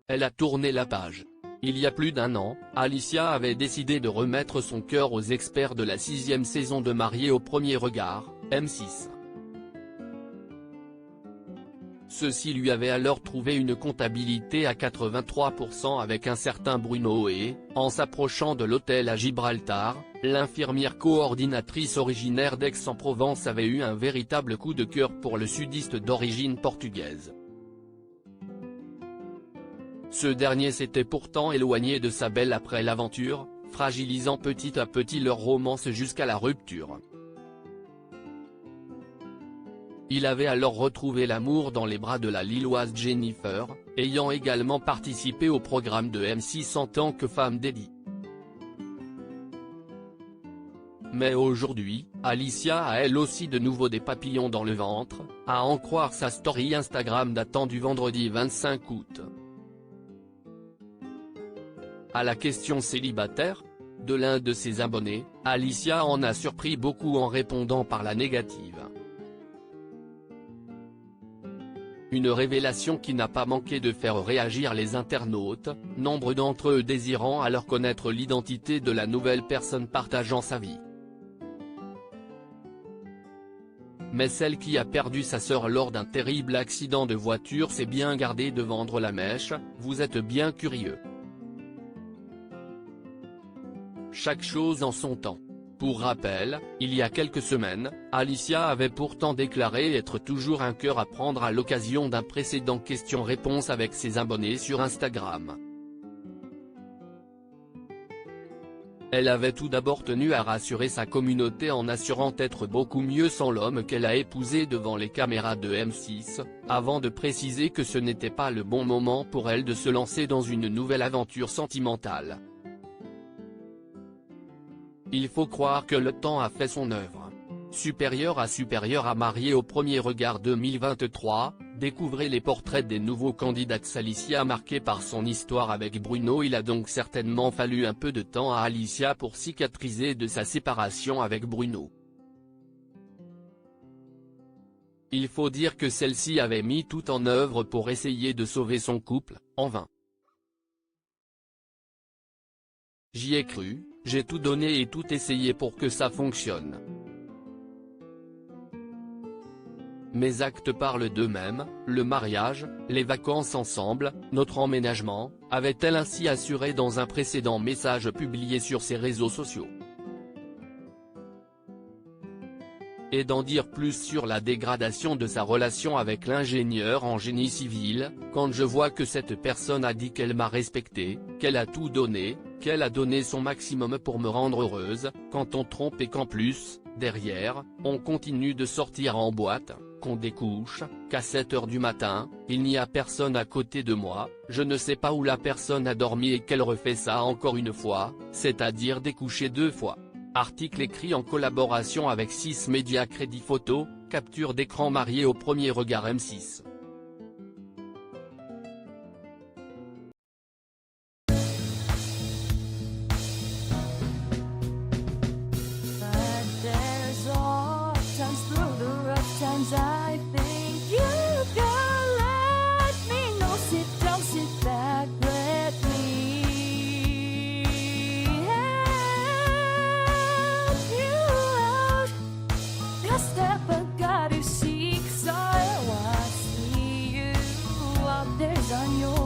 elle a tourné la page. Il y a plus d'un an, Alicia avait décidé de remettre son cœur aux experts de la 6e saison de Mariés au premier regard, M6. Ceux-ci lui avaient alors trouvé une comptabilité à 83% avec un certain Bruno et, en s'approchant de l'hôtel à Gibraltar, l'infirmière coordinatrice originaire d'Aix-en-Provence avait eu un véritable coup de cœur pour le sudiste d'origine portugaise. Ce dernier s'était pourtant éloigné de sa belle après l'aventure, fragilisant petit à petit leur romance jusqu'à la rupture. Il avait alors retrouvé l'amour dans les bras de la Lilloise Jennifer, ayant également participé au programme de M6 en tant que femme dédiée. Mais aujourd'hui, Alicia a elle aussi de nouveau des papillons dans le ventre, à en croire sa story Instagram datant du vendredi 25 août. À la question célibataire de l'un de ses abonnés, Alicia en a surpris beaucoup en répondant par la négative. Une révélation qui n'a pas manqué de faire réagir les internautes, nombre d'entre eux désirant alors connaître l'identité de la nouvelle personne partageant sa vie. Mais celle qui a perdu sa sœur lors d'un terrible accident de voiture s'est bien gardée de vendre la mèche, vous êtes bien curieux. Chaque chose en son temps. Pour rappel, il y a quelques semaines, Alicia avait pourtant déclaré être toujours un cœur à prendre à l'occasion d'un précédent question-réponse avec ses abonnés sur Instagram. Elle avait tout d'abord tenu à rassurer sa communauté en assurant être beaucoup mieux sans l'homme qu'elle a épousé devant les caméras de M6, avant de préciser que ce n'était pas le bon moment pour elle de se lancer dans une nouvelle aventure sentimentale. Il faut croire que le temps a fait son œuvre. Supérieur à Mariés au premier regard 2023, découvrez les portraits des nouveaux candidats. Alicia marquée par son histoire avec Bruno. Il a donc certainement fallu un peu de temps à Alicia pour cicatriser de sa séparation avec Bruno. Il faut dire que celle-ci avait mis tout en œuvre pour essayer de sauver son couple, en vain. J'y ai cru, j'ai tout donné et tout essayé pour que ça fonctionne. Mes actes parlent d'eux-mêmes, le mariage, les vacances ensemble, notre emménagement, avait-elle ainsi assuré dans un précédent message publié sur ses réseaux sociaux. Et d'en dire plus sur la dégradation de sa relation avec l'ingénieur en génie civil, quand je vois que cette personne a dit qu'elle m'a respecté, qu'elle a tout donné, qu'elle a donné son maximum pour me rendre heureuse, quand on trompe et qu'en plus, derrière, on continue de sortir en boîte, qu'on découche, qu'à 7 h du matin, il n'y a personne à côté de moi, je ne sais pas où la personne a dormi et qu'elle refait ça encore une fois, c'est-à-dire découcher 2 fois. Article écrit en collaboration avec 6 médias. Crédit photo, capture d'écran. Mariés au premier regard M6. On your